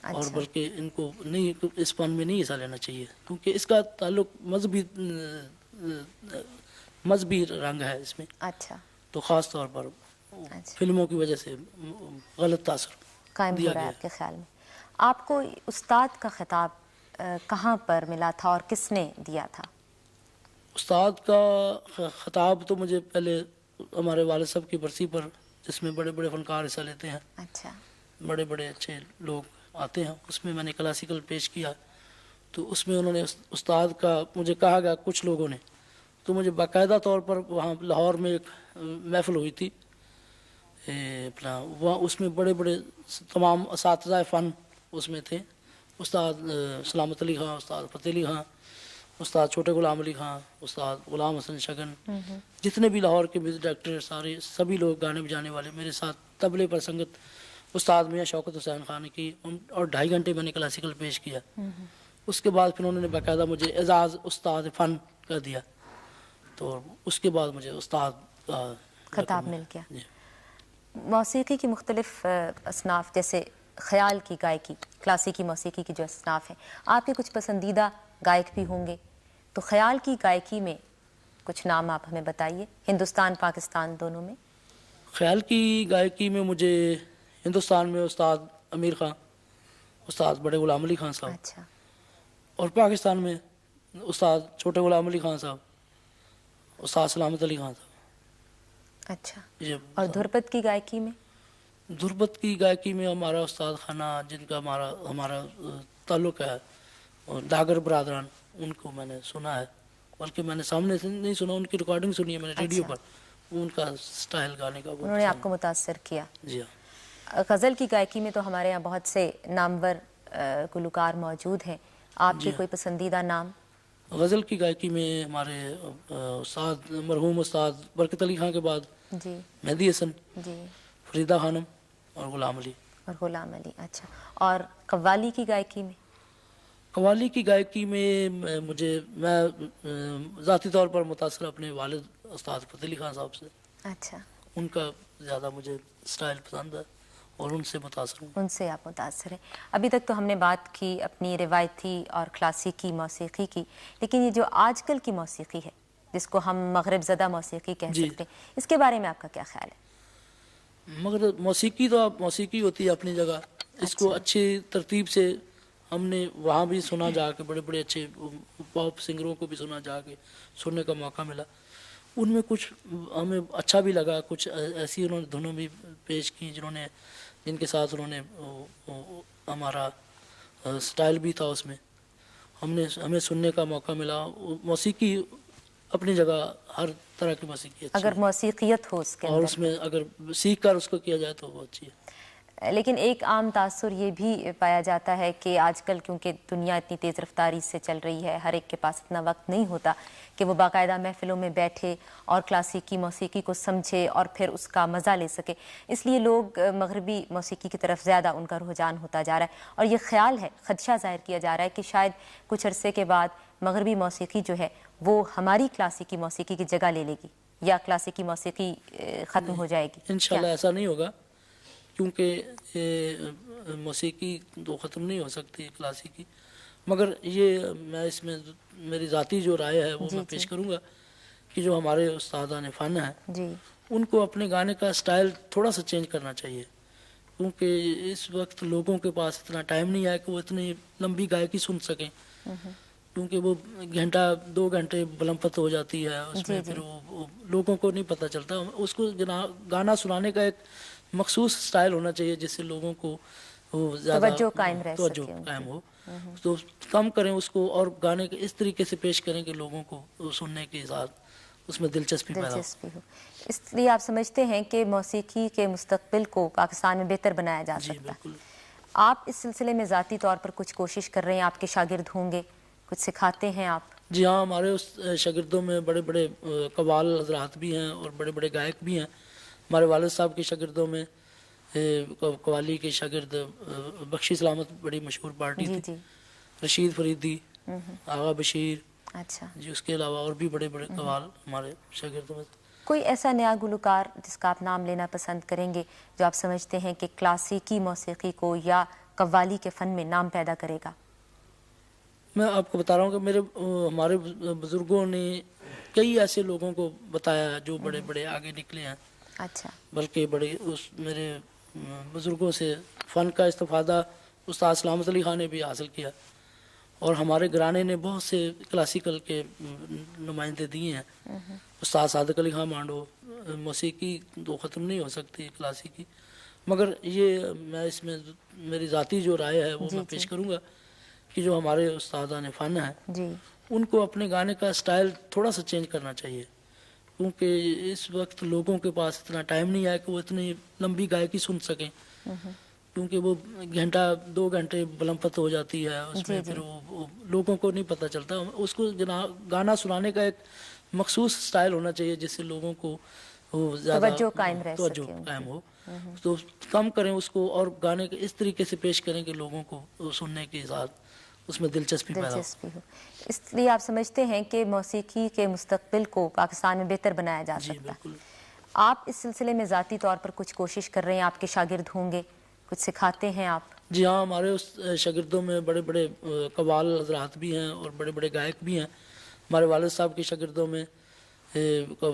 اور بلکہ ان کو نہیں، اس فن میں نہیں حصہ لینا چاہیے، کیونکہ اس کا تعلق مذہبی رنگ ہے اس میں. اچھا. تو خاص طور پر فلموں کی وجہ سے غلط تاثر قائم ہو رہا ہے آپ کے خیال میں. آپ کو استاد کا خطاب کہاں پر ملا تھا اور کس نے دیا تھا؟ استاد کا خطاب تو مجھے پہلے ہمارے والد صاحب کی برسی پر، جس میں بڑے بڑے فنکار حصہ لیتے ہیں، اچھا. بڑے بڑے اچھے لوگ آتے ہیں، اس میں میں نے کلاسیکل پیش کیا. تو اس میں انہوں نے استاد کا مجھے کہا گیا کچھ لوگوں نے، تو مجھے باقاعدہ طور پر وہاں لاہور میں ایک محفل ہوئی تھی اپنا، وہاں اس میں بڑے بڑے تمام اساتذہ فن اس میں تھے. استاد سلامت علی خان، استاد فتح علی خان، استاد چھوٹے غلام علی خان، استاد غلام حسن شگن، جتنے بھی لاہور کے میوزک ڈائریکٹر سبھی لوگ گانے بجانے والے میرے ساتھ طبلے پر سنگت استاد میاں شوکت حسین خان کی، اور 2.5 گھنٹے میں نے کلاسیکل پیش کیا. اس کے بعد پھر انہوں نے باقاعدہ مجھے اعزاز استاد فن کر دیا، تو اس کے بعد مجھے استاد کا خطاب مل گیا. موسیقی کی مختلف اصناف، جیسے خیال کی گائیکی، کلاسیکی موسیقی کی جو اصناف ہیں، آپ کے کچھ پسندیدہ گائک بھی ہوں گے، تو خیال کی گائیکی میں کچھ نام آپ ہمیں بتائیے، ہندوستان پاکستان دونوں میں. خیال کی گائیکی میں مجھے ہندوستان میں استاد امیر خان، استاد بڑے غلام علی خان صاحب، اچھا. اور پاکستان میں استاد چھوٹے غلام علی خان صاحب، استاد سلامت علی خان صاحب. اچھا. اور دھرپد کی گائیکی میں؟ دھرپد کی گائیکی میں ہمارا استاد خانہ، جن کا ہمارا تعلق ہے، اور ڈاگر برادران، ان کو میں نے سنا ہے، بلکہ میں نے سامنے سے نہیں سنا، ان کی ریکارڈنگ سنی ہے میں نے ریڈیو پر. ان کا سٹائل گانے کا انہوں نے آپ کو متاثر کیا. جی ہاں. غزل کی گائیکی میں تو ہمارے یہاں بہت سے نامور گلوکار موجود ہیں، آپ کے کوئی پسندیدہ نام؟ غزل کی گائیکی میں ہمارے استاد مرحوم استاد برکت علی خان کے بعد جی مہدی حسن، جی، فریدہ خانم، اور غلام علی. اور غلام علی. اچھا. اور قوالی کی گائیکی میں؟ قوالی کی گائیکی میں میں ذاتی طور پر متاثر اپنے والد استاد فتح علی خان صاحب سے. اچھا. ان کا زیادہ مجھے سٹائل پسند ہے، اور ان سے متاثر ہوں. ان سے آپ متاثر ہیں. ابھی تک تو ہم نے بات کی اپنی روایتی اور کلاسیکی موسیقی کی، لیکن یہ جو آج کل کی موسیقی ہے، جس کو ہم مغرب زدہ موسیقی کہہ سکتے ہیں، اس کے بارے میں آپ کا کیا خیال ہے؟ مگر موسیقی تو موسیقی ہوتی ہے اپنی جگہ. اس کو اچھی ترتیب سے ہم نے وہاں بھی سنا، جا کے بڑے بڑے اچھے پاپ سنگروں کو بھی جا کے سننے کا موقع ملا. ان میں کچھ ہمیں اچھا بھی لگا، کچھ ایسی انہوں نے دھنوں بھی پیش کی جن کے ساتھ انہوں نے ہمارا سٹائل بھی تھا، اس میں ہمیں سننے کا موقع ملا. موسیقی اپنی جگہ، ہر طرح کی موسیقی اچھی اگر موسیقیت ہو اس کے اور اندر، اس میں اگر سیکھ کر اس کو کیا جائے تو وہ اچھی ہے. لیکن ایک عام تاثر یہ بھی پایا جاتا ہے کہ آج کل کیونکہ دنیا اتنی تیز رفتاری سے چل رہی ہے، ہر ایک کے پاس اتنا وقت نہیں ہوتا کہ وہ باقاعدہ محفلوں میں بیٹھے اور کلاسیکی موسیقی کو سمجھے اور پھر اس کا مزہ لے سکے. اس لیے لوگ مغربی موسیقی کی طرف زیادہ ان کا رجحان ہوتا جا رہا ہے، اور یہ خیال ہے، خدشہ ظاہر کیا جا رہا ہے کہ شاید کچھ عرصے کے بعد مغربی موسیقی جو ہے وہ ہماری کلاسیکی موسیقی کی جگہ لے لے گی، یا کلاسیکی موسیقی ختم ہو جائے گی. انشاءاللہ ایسا نہیں ہوگا، کیونکہ موسیقی تو ختم نہیں ہو سکتی کلاسیکی. مگر یہ میں اس میں میری ذاتی جو رائے ہے وہ میں پیش کروں گا کہ جو ہمارے استادان فن ہیں جی ان کو اپنے گانے کا سٹائل تھوڑا سا چینج کرنا چاہیے، کیونکہ اس وقت لوگوں کے پاس اتنا ٹائم نہیں ہے کہ وہ اتنی لمبی گائکی سن سکیں، کیونکہ وہ گھنٹہ 2 گھنٹے بلمپت ہو جاتی ہے اس جی میں، جی پھر وہ لوگوں کو نہیں پتہ چلتا. اس کو گانا سنانے کا ایک مخصوص سٹائل ہونا چاہیے جس سے لوگوں کو وہ زیادہ توجہ قائم رہ توجہ سکے ان قائم کی. ہو. تو کم کریں اس کو اور گانے کے اس طریقے سے پیش کریں کہ لوگوں کو سننے کے ساتھ اس میں دلچسپی پیدا ہو. دلچسپی ہو. اس لیے آپ سمجھتے ہیں کہ موسیقی کے مستقبل کو پاکستان میں بہتر بنایا جا جی سکتا ہے. بالکل. آپ اس سلسلے میں ذاتی طور پر کچھ کوشش کر رہے ہیں، آپ کے شاگرد ہوں گے، کچھ سکھاتے ہیں آپ؟ جی ہاں، ہمارے اس شاگردوں میں بڑے بڑے قوال حضرات بھی ہیں اور بڑے بڑے گائک بھی ہیں. ہمارے والد صاحب کے شاگردوں میں قوالی کے شاگرد بخشی سلامت بڑی مشہور پارٹی جی تھی، جی رشید فریدی، آغا بشیر، اچھا. جی اس کے علاوہ اور بھی بڑے بڑے قوال ہمارے شاگردوں میں. کوئی ایسا نیا گلوکار جس کا آپ نام لینا پسند کریں گے جو آپ سمجھتے ہیں کہ کلاسیکی موسیقی کو یا قوالی کے فن میں نام پیدا کرے گا؟ میں آپ کو بتا رہا ہوں کہ ہمارے بزرگوں نے کئی ایسے لوگوں کو بتایا جو بڑے بڑے آگے نکلے ہیں، اچھا. بلکہ میرے بزرگوں سے فن کا استفادہ استاد سلامت علی خان نے بھی حاصل کیا، اور ہمارے گھرانے نے بہت سے کلاسیکل کے نمائندے دیے ہیں. استاد صادق علی خان مانڈو. موسیقی تو ختم نہیں ہو سکتی کلاسیکی، مگر یہ اس میں میری ذاتی جو رائے ہے وہ جی میں جی پیش کروں گا کہ جو ہمارے استادان فن ہیں جی ان کو اپنے گانے کا سٹائل تھوڑا سا چینج کرنا چاہیے، کیونکہ اس وقت لوگوں کے پاس اتنا ٹائم نہیں ہے کہ وہ اتنی لمبی گائکی سن سکیں، کیونکہ وہ گھنٹہ 2 گھنٹے بلمپت ہو جاتی ہے اس جی میں، جی پھر وہ لوگوں کو نہیں پتہ چلتا. اس کو گانا سنانے کا ایک مخصوص سٹائل ہونا چاہیے جس سے لوگوں کو وہ زیادہ توجہ قائم رہ توجہ سکے ان قائم کی. ہو. تو کم کریں اس کو اور گانے کے اس طریقے سے پیش کریں کہ لوگوں کو سننے کے ساتھ اس میں دلچسپی پیدا ہو. دلچسپی ہو. اس لیے آپ سمجھتے ہیں کہ موسیقی کے مستقبل کو پاکستان میں بہتر بنایا جا جی سکتا ہے. بالکل. آپ اس سلسلے میں ذاتی طور پر کچھ کوشش کر رہے ہیں، آپ کے شاگرد ہوں گے، کچھ سکھاتے ہیں آپ؟ جی ہاں، ہمارے اس شاگردوں میں بڑے بڑے قوال حضرات بھی ہیں اور بڑے بڑے گائک بھی ہیں. ہمارے والد صاحب کے شاگردوں میں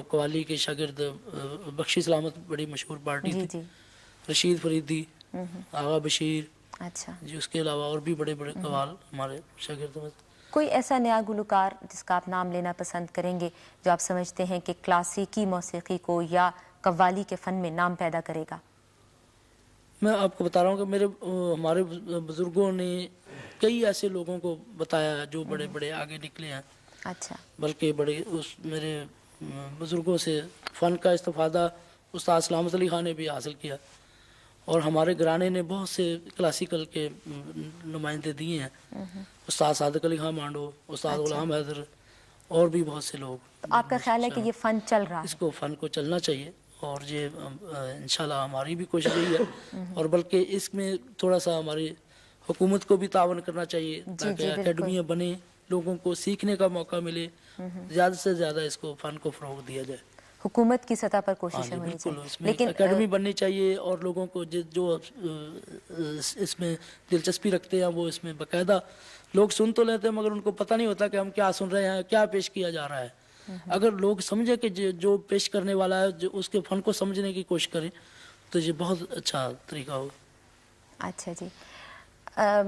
قوالی کے شاگرد بخشی سلامت بڑی مشہور پارٹی جی تھی، جی رشید فریدی، آغا بشیر، اچھا. جی اس کے علاوہ اور بھی بڑے بڑے قوال ہمارے شاگردوں میں. کوئی ایسا نیا گلوکار جس کا آپ نام لینا پسند کریں گے جو آپ سمجھتے ہیں کہ کلاسیکی موسیقی کو یا قوالی کے فن میں نام پیدا کرے گا؟ میں آپ کو بتا رہا ہوں کہ ہمارے بزرگوں نے کئی ایسے لوگوں کو بتایا جو بڑے بڑے آگے نکلے ہیں، اچھا. بلکہ میرے بزرگوں سے فن کا استفادہ استاد سلامت علی خان نے بھی حاصل کیا، اور ہمارے گھرانے نے بہت سے کلاسیکل کے نمائندے دیے ہیں. استاد صادق علی خان مانڈو، استاد اچھا. غلام حیدر، اور بھی بہت سے لوگ. تو آپ کا خیال ہے کہ یہ فن چل رہا اس ہے؟ کو فن کو چلنا چاہیے، اور یہ انشاءاللہ ہماری بھی کوشش یہی ہے، اور بلکہ اس میں تھوڑا سا ہماری حکومت کو بھی تعاون کرنا چاہیے جی تاکہ جی بالکل. اکیڈمیاں بنیں، لوگوں کو سیکھنے کا موقع ملے، زیادہ سے زیادہ اس کو فن کو فروغ دیا جائے. حکومت کی سطح پر ہاں کوششیں جی ہونی بالکل، چاہیے. اس میں لیکن اکیڈمی بننی چاہیے، اور لوگوں کو جو اس میں دلچسپی رکھتے ہیں وہ اس میں باقاعدہ لوگ سن تو لیتے ہیں، مگر ان کو پتہ نہیں ہوتا کہ ہم کیا سن رہے ہیں، کیا پیش کیا جا رہا ہے. اگر لوگ سمجھے کہ جو پیش کرنے والا ہے جو اس کے فن کو سمجھنے کی کوشش کریں تو یہ بہت اچھا طریقہ ہوگا. اچھا جی.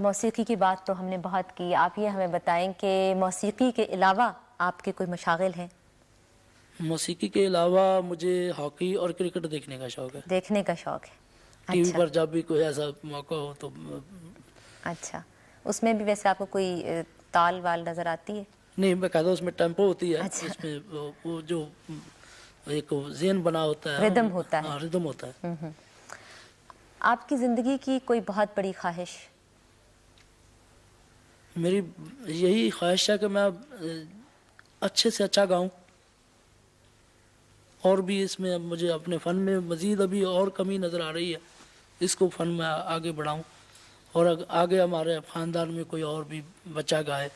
موسیقی کی بات تو ہم نے بہت کی، آپ یہ ہمیں بتائیں کہ موسیقی کے علاوہ آپ کے کوئی مشاغل ہیں؟ موسیقی کے علاوہ مجھے ہاکی اور کرکٹ دیکھنے کا شوق ہے. دیکھنے کا شوق ہے. ٹی وی اچھا. پر جب بھی کوئی ایسا موقع ہو تو. اچھا. اس میں بھی ویسے آپ کو کوئی تال وال نظر آتی ہے؟ نہیں، باقاعدہ اس میں ٹیمپو ہوتی ہے، اچھا. اس میں وہ جو ایک ذہن بنا ہوتا ہے، ردم ہوتا ہے. ہاں ردم ہوتا ہے. آپ کی زندگی کی کوئی بہت بڑی خواہش؟ میری یہی خواہش ہے کہ میں اچھے سے اچھا گاؤں، اور بھی اس میں مجھے اپنے فن میں مزید ابھی اور کمی نظر آ رہی ہے، اس کو فن میں آگے بڑھاؤں، اور آگے ہمارے خاندان میں کوئی اور بھی بچہ گائے.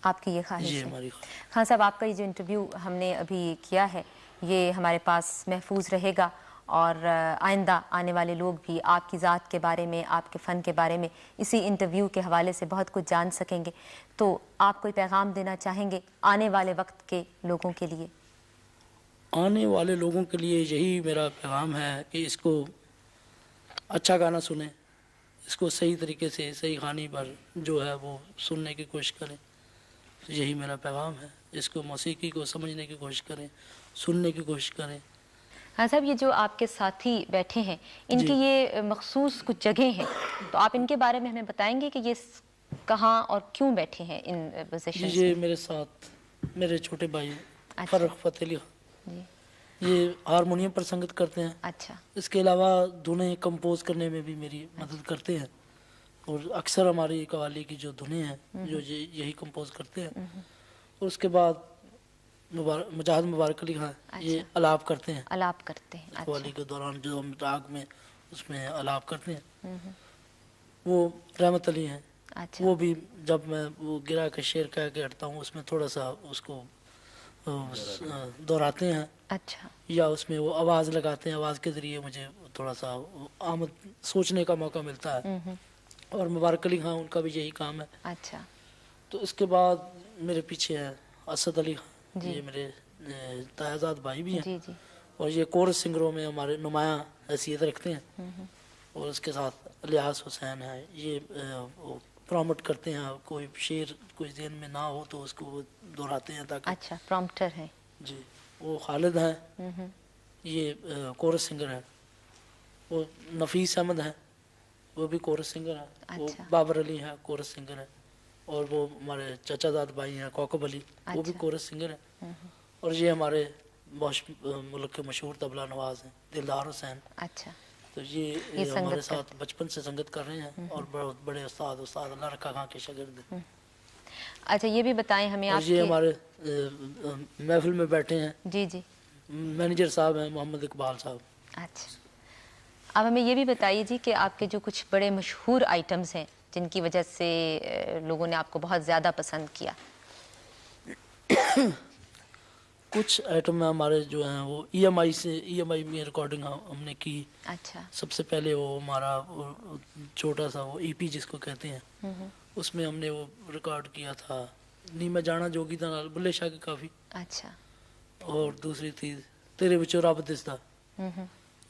آپ کی یہ خواہش جی ہے؟ ہماری خواہش. خان صاحب، آپ کا یہ جو انٹرویو ہم نے ابھی کیا ہے یہ ہمارے پاس محفوظ رہے گا، اور آئندہ آنے والے لوگ بھی آپ کی ذات کے بارے میں، آپ کے فن کے بارے میں اسی انٹرویو کے حوالے سے بہت کچھ جان سکیں گے. تو آپ کوئی پیغام دینا چاہیں گے آنے والے وقت کے لوگوں کے لیے؟ آنے والے لوگوں کے لیے یہی میرا پیغام ہے کہ اس کو اچھا گانا سنیں، اس کو صحیح طریقے سے صحیح کہانی پر جو ہے وہ سننے کی کوشش کریں. یہی میرا پیغام ہے. اس کو موسیقی کو سمجھنے کی کوشش کریں، سننے کی کوشش کریں. ہاں صاحب، یہ جو آپ کے ساتھی بیٹھے ہیں ان کی یہ مخصوص کچھ جگہیں ہیں، تو آپ ان کے بارے میں ہمیں بتائیں گے کہ یہ کہاں اور کیوں بیٹھے ہیں ان پوزیشنز یہ میں؟ میرے ساتھ میرے چھوٹے بھائی اچھا. فرخ فتح علی جی. یہ ہارمونیم پر سنگت کرتے ہیں. اچھا. اس کے علاوہ دھنیں کمپوز کرنے میں بھی میری مدد کرتے ہیں، اور اکثر ہماری قوالی کی جو دھنیں ہیں جو یہی کمپوز کرتے ہیں. اور اس کے بعد مجاہد مبارک علی خان یہ الاپ کرتے ہیں. الاپ کرتے ہیں. قوالی کے دوران جو ہم راگ میں اس میں الاپ کرتے ہیں. وہ رحمت علی ہیں. اچھا. وہ بھی جب میں وہ گرا کے شعر کہہ کے ہٹتا ہوں اس میں تھوڑا سا اس کو دہراتے ہیں. اچھا. یا اس میں وہ آواز لگاتے ہیں. آواز کے ذریعے مجھے تھوڑا سا آمد سوچنے کا موقع ملتا ہے. اور مبارک علی خان ان کا بھی یہی کام ہے. اچھا. تو اس کے بعد میرے پیچھے ہیں اسد علی خان. جی. یہ میرے تاہزاد بھائی بھی ہیں. جی جی. اور یہ کورس سنگروں میں ہمارے نمایاں حیثیت رکھتے ہیں. اور اس کے ساتھ الیاس حسین ہے، یہ پروموٹ کرتے ہیں. کوئی شعر کوئی ذہن میں نہ ہو تو اس کو وہ دہراتے ہیں تاکہ. اچھا، پرومپٹر ہیں. جی. وہ خالد ہیں، یہ کورس سنگر ہیں. وہ نفیس احمد ہیں، وہ بھی کورس سنگر ہیں. وہ بابر علی ہیں، کورس سنگر ہیں. اور وہ ہمارے چچا زاد بھائی ہیں کوکب علی، وہ بھی کورس سنگر ہیں. اور یہ ہمارے ملک کے مشہور طبلہ نواز ہیں دلدار حسین. اچھا. تو یہ ہمارے ساتھ بچپن سے سنگت کر رہے ہیں اور بہت بڑے استاد اللہ رکھا خان کے شاگرد ہیں. اچھا، یہ بھی بتائیں ہمیں آپ یہ ہمارے محفل میں بیٹھے ہیں. جی جی. مینیجر صاحب ہیں محمد اقبال صاحب. اچھا. اب ہمیں یہ بھی بتائیے جی کہ آپ کے جو کچھ بڑے مشہور آئٹمز ہیں جن کی وجہ سے لوگوں نے آپ کو بہت زیادہ پسند کیا. کچھ آئٹم ہمارے جو ہیں وہ ای ایم آئی میں ریکارڈنگ ہم نے کی. اچھا. سب سے پہلے وہ ہمارا چھوٹا سا وہ ای پی جس کو کہتے ہیں اس میں ہم نے وہ ریکارڈ کیا تھا نی میں جانا جوگی دا نال بلے شاہ کی کافی. اچھا. اور دوسری تھی تیرے بچوں رب دسدا،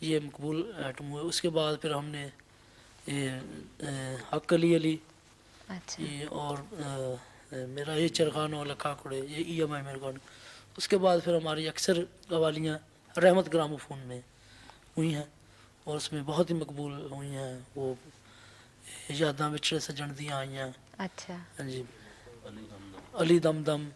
یہ مقبول آئٹم ہوئے. اس کے بعد پھر ہم نے حق علی علی یہ اور میرا یہ چرخان اور لکھا کھڑے یہ ای ایم آئی میں ریکارڈنگ. اس کے بعد پھر ہماری اکثر قوالیاں رحمت گراموفون میں ہوئی ہیں اور اس میں بہت ہی مقبول ہوئی ہیں. وہ یاداں بچھڑے سجن دیاں آئی ہیں. اچھا. ہاں جی. علی دم دم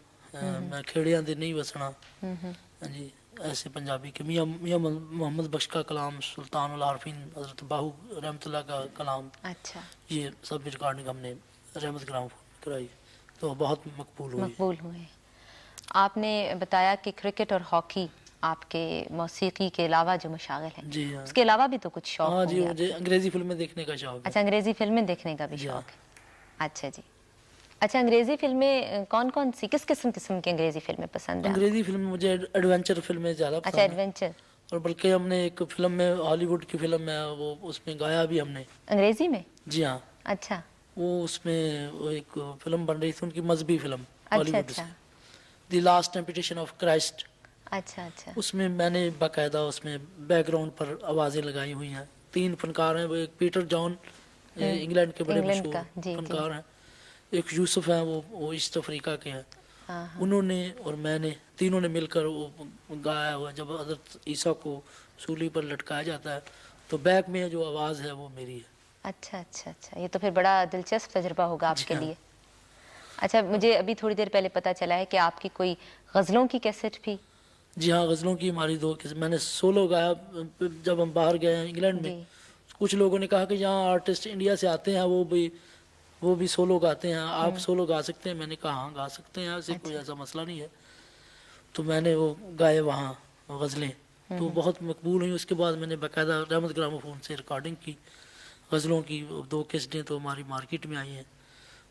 میں کھیڑیاں دے نہیں وسنا. ہاں جی. ایسے پنجابی کے میاں محمد بخش کا کلام، سلطان العارفین حضرت باہو رحمۃ اللہ کا کلام. اچھا. یہ سب ریکارڈنگ ہم نے رحمت گراموفون میں کرائی تو بہت مقبول ہوئے. آپ نے بتایا کہ کرکٹ اور ہاکی آپ کے موسیقی کے علاوہ جو مشاغل ہیں. جی ہاں. اس کے علاوہ بھی تو کچھ شوق ہاں جی، ہوں گے مجھے انگریزی فلمیں دیکھنے کا شوق ہے. اچھا، انگریزی فلمیں دیکھنے کا بھی شوق ہے. اچھا جی. اچھا، انگریزی فلمیں کون کون سی کس قسم کی انگریزی فلمیں پسند ہیں؟ انگریزی فلم مجھے ایڈونچر فلمیں زیادہ پسند اچھا، ہیں. ایڈونچر. اور بلکہ ہم نے ایک فلم میں ہالی ووڈ کی فلم ہے وہ اس میں گایا بھی ہم نے انگریزی میں. جی ہاں. اچھا. وہ اس میں ایک فلم بن رہی تھی ان کی مذہبی فلم ہالی اچھا ووڈ سے، اچھا. The last temptation of Christ. اچھا اچھا. اس میں میں نے باقاعدہ اس میں بیک گراؤنڈ پر آوازیں لگائی ہوئی ہیں. 3 فنکار ہیں. وہ ایک پیٹر جان انگلینڈ کے بڑے مشہور فنکار ہیں. ایک یوسف ہیں وہ ایسٹ افریقہ کے ہیں. انہوں نے اور میں نے تینوں نے مل کر وہ گایا ہوا. جب حضرت عیسیٰ کو سولی پر لٹکایا جاتا ہے تو بیک میں جو آواز ہے وہ میری ہے. اچھا اچھا اچھا. یہ تو پھر بڑا دلچسپ تجربہ ہوگا آپ کے لیے. اچھا، مجھے ابھی تھوڑی دیر پہلے پتہ چلا ہے کہ آپ کی کوئی غزلوں کی کیسٹ بھی. جی ہاں، غزلوں کی ہماری 2 میں نے سولو گایا. جب ہم باہر گئے ہیں انگلینڈ میں کچھ لوگوں نے کہا کہ یہاں آرٹسٹ انڈیا سے آتے ہیں وہ بھی سولو گاتے ہیں، آپ سولو گا سکتے ہیں. میں نے کہا ہاں گا سکتے ہیں، ایسے کوئی ایسا مسئلہ نہیں ہے. تو میں نے وہ گائے وہاں غزلیں تو بہت مقبول ہوئیں. اس کے بعد میں نے باقاعدہ رحمت گراموفون سے ریکارڈنگ کی غزلوں کی. 2 کیسٹیں تو ہماری مارکیٹ میں آئی ہیں.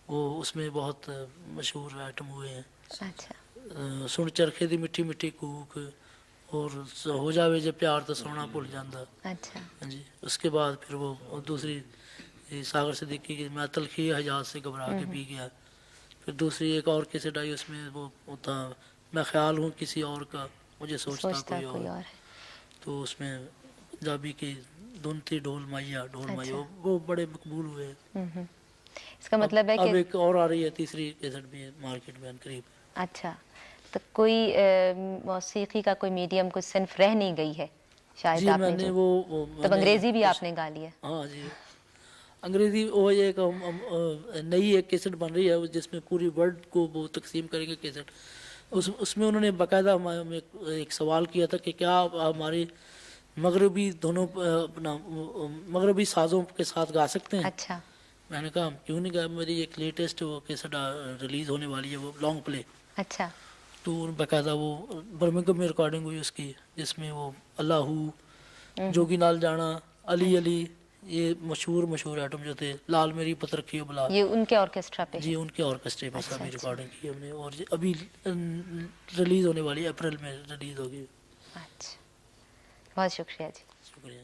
وہ اس میں بہت مشہور آئٹم ہوئے ہیں. اچھا. سن چرخے دی مٹھی مٹھی کوک، اور ہو جاوے جے پیار تو سونا بھول جاندہ. اچھا ہاں جی. اس کے بعد پھر وہ دوسری ساگر صدیقی کی میں تلخی حجاز سے گھبرا کے پی گیا. پھر دوسری ایک اور کیسٹ آئی, اس میں وہ ہوتا میں خیال ہوں کسی اور کا, مجھے سوچتا کوئی اور. ہے. تو اس میں پنجابی کی دھن تھی ڈھول مائیا اچھا. وہ بڑے مقبول ہوئے. اس کا مطلب ہے اب کہ ایک اور آ رہی ہے, تیسری کیسٹ بھی ہے مارکیٹ میں قریب. اچھا, تو کوئی موسیقی کا کوئی میڈیم, کوئی صنف رہ نہیں گئی ہے شاید جی آپ میں نے نے جو, میں تب نے انگریزی بھی آپ نے گا لی ہے. ہاں جی, انگریزی وہ ایک نئی ایک کیسٹ بن رہی ہے جس میں پوری ورلڈ کو وہ تقسیم کریں گے کیسٹ. اس میں انہوں نے باقاعدہ ایک سوال کیا تھا کہ کیا ہماری مغربی دونوں اپنا مغربی سازوں کے ساتھ گا سکتے ہیں. اچھا میں نے کہا کیوں نہیں گا, میری ایک لیٹسٹ وہ کیسٹ ریلیز ہونے والی ہے, وہ لانگ پلے. اچھا تو باقاعدہ وہ برمنگھم میں ریکارڈنگ ہوئی اس کی, جس میں وہ اللہ ہو, جوگی نال جانا, علی علی, یہ مشہور ایٹم جو تھے, لال میری پت رکھی بلا, یہ ان کے آرکیسٹرا پہ ہے. جی ان کے آرکسٹرے میں اچھا ابھی اچھا ریکارڈنگ کی ہم نے, اور ابھی ریلیز ہونے والی ہے, اپریل میں ریلیز ہوگی. اچھا, بہت شکریہ جی. شکریہ.